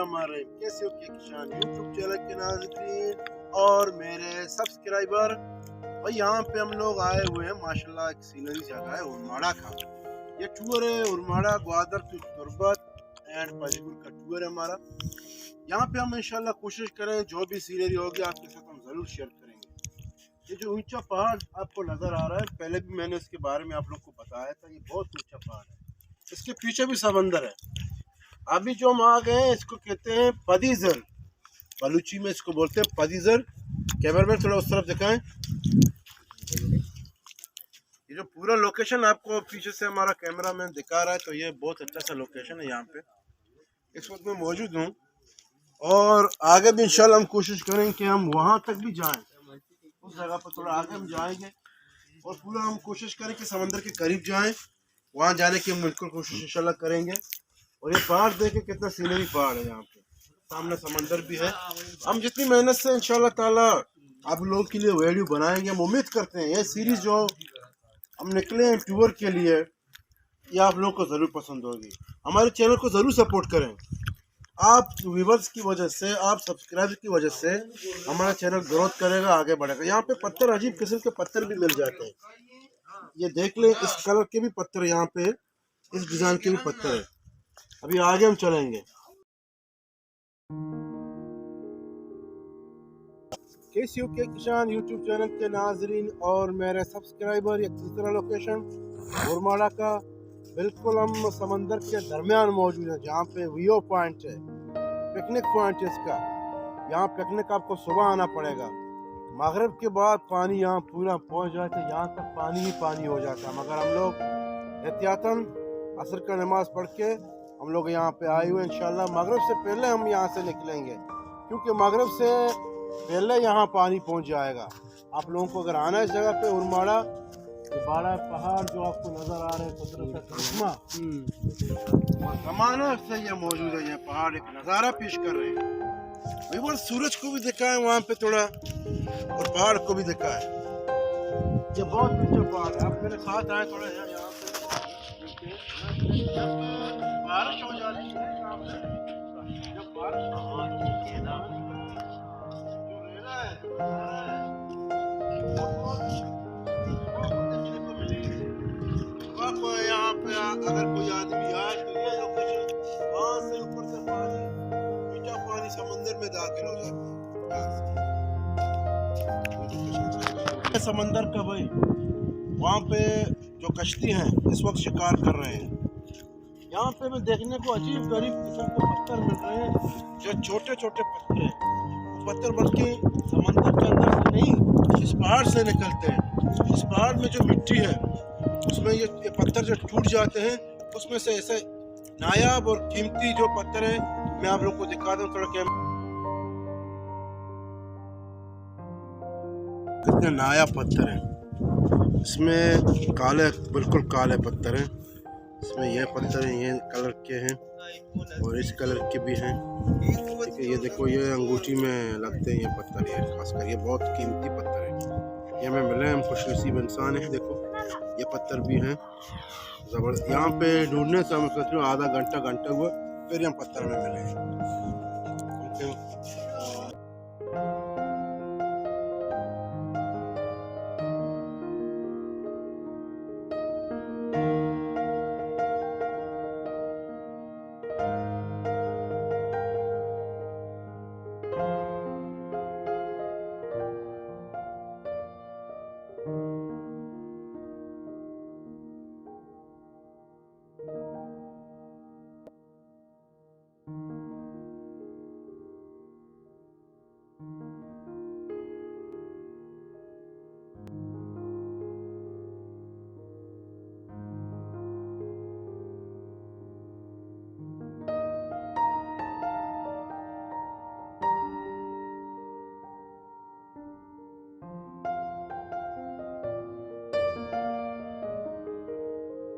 बिस्मिल्लाहिर्रहमानिर्रहीम। कैसे हो के किसान यूट्यूब चैनल के नाज़रीन और मेरे सब्सक्राइबर। भाई यहाँ पे हम लोग आए हुए हैं, माशाल्लाह एक सीनरी जगह है उरमाड़ा का। ये टूर है उरमाड़ा ग्वादर टू तुर्बत एंड पाजीपुर का टूर है हमारा। यहाँ पे हम इंशाल्लाह कोशिश करें जो भी सीनरी होगी आपके साथ हम ज़रूर शेयर करेंगे। ये जो ऊंचा पहाड़ आपको नज़र आ रहा है, पहले भी मैंने इसके बारे में आप लोग को बताया था, ये बहुत ऊंचा पहाड़ है। इसके पीछे भी समंदर है। अभी जो हम आ गए हैं इसको कहते हैं पदीजर, बलूची में इसको बोलते हैं पदीजर। कैमरा मैन थोड़ा उस तरफ दिखाएं। ये जो पूरा लोकेशन आपको पीछे से हमारा कैमरा मैन दिखा रहा है, तो ये बहुत अच्छा सा लोकेशन है। यहाँ पे इस वक्त मैं मौजूद हूँ और आगे भी इंशाल्लाह हम कोशिश करेंगे कि हम वहाँ तक भी जाएं। उस जगह पर थोड़ा आगे हम जाएंगे और पूरा हम कोशिश करें कि समंदर के करीब जाएं। वहाँ जाने की हम बिल्कुल कोशिश इंशाल्लाह करेंगे। और ये पहाड़ देखे कितना सीनरी पहाड़ है, यहाँ पे सामने समंदर भी है। हम जितनी मेहनत से इंशाल्लाह ताला आप लोगों के लिए वीडियो बनाएंगे। हम उम्मीद करते हैं ये सीरीज जो हम निकले हैं टूर के लिए, ये आप लोगों को ज़रूर पसंद होगी। हमारे चैनल को ज़रूर सपोर्ट करें। आप व्यूवर्स की वजह से, आप सब्सक्राइबर की वजह से हमारा चैनल ग्रोथ करेगा, आगे बढ़ेगा। यहाँ पे पत्थर, अजीब किस्म के पत्थर भी मिल जाते हैं। ये देख लें, इस कलर के भी पत्थर यहाँ पे, इस डिज़ाइन के भी पत्थर है। अभी आगे हम चलेंगे। केसीयू के किसान यूट्यूब चैनल के नाजरीन और मेरे सब्सक्राइबर, ये तीसरा लोकेशन उरमाड़ा का, बिल्कुल हम समंदर के दरमियान मौजूद है, जहाँ पे व्यू पॉइंट है, पिकनिक पॉइंट है इसका। यहाँ पिकनिक आपको सुबह आना पड़ेगा। मगरिब के बाद पानी यहाँ पूरा पहुँच जाता है, यहाँ तक पानी ही पानी हो जाता है। मगर हम लोग एहतियातन असर का नमाज पढ़ के हम लोग यहाँ पे आए हुए। इंशाल्लाह मगरिब से पहले हम यहाँ से निकलेंगे, क्योंकि मगरिब से पहले यहाँ पानी पहुँच जाएगा। आप लोगों को अगर आना है इस जगह पे उरमाड़ा, ये बड़ा पहाड़ जो आपको नज़र आ रहे हैं, कुदरत का करिश्मा ज़माने से ये मौजूद है। ये पहाड़ एक नज़ारा पेश कर रहे हैं। वो सूरज को भी दिखा है वहाँ पे थोड़ा, और पहाड़ को भी दिखा है। ये बहुत ऊंचा पहाड़ है। आप मेरे साथ आए थोड़ा यहाँ पे। बारिश हो जाती है यहाँ पे, जब बारिश होती है ना, जो रेला है आपको यहाँ पे अगर कोई आदमी आए तो ये लोकेशन, वहाँ से ऊपर से पानी, मीठा पानी समंदर में दाखिल हो जाता है। समंदर का भाई वहाँ पे जो कश्ती हैं इस वक्त शिकार कर रहे हैं। यहाँ पे भी देखने को अजीब गरीब किस्म के पत्थर मिल रहे हैं, जो छोटे छोटे पत्थर हैं। पत्थर बल्कि समंदर के अंदर से नहीं, इस पहाड़ से निकलते हैं। इस पहाड़ में जो मिट्टी है उसमें ये पत्थर जो टूट जाते हैं, उसमें से ऐसे नायाब और कीमती जो पत्थर है, मैं आप लोग को दिखा दूँ थोड़ा। कितने नायाब पत्थर हैं। इसमें काले, बिल्कुल काले पत्थर हैं। इसमें ये पत्थर हैं, ये कलर के हैं और इस कलर के भी हैं। ठीक है, ये देखो, ये अंगूठी में लगते हैं ये पत्थर, ये खासकर ये बहुत कीमती पत्थर है। ये हमें मिले, हम खुशनसीब इंसान हैं। देखो ये पत्थर भी हैं ज़बरदस्त। यहाँ पे ढूंढने से हम सोच रहे आधा घंटा हुआ, फिर हम पत्थर में मिले हैं।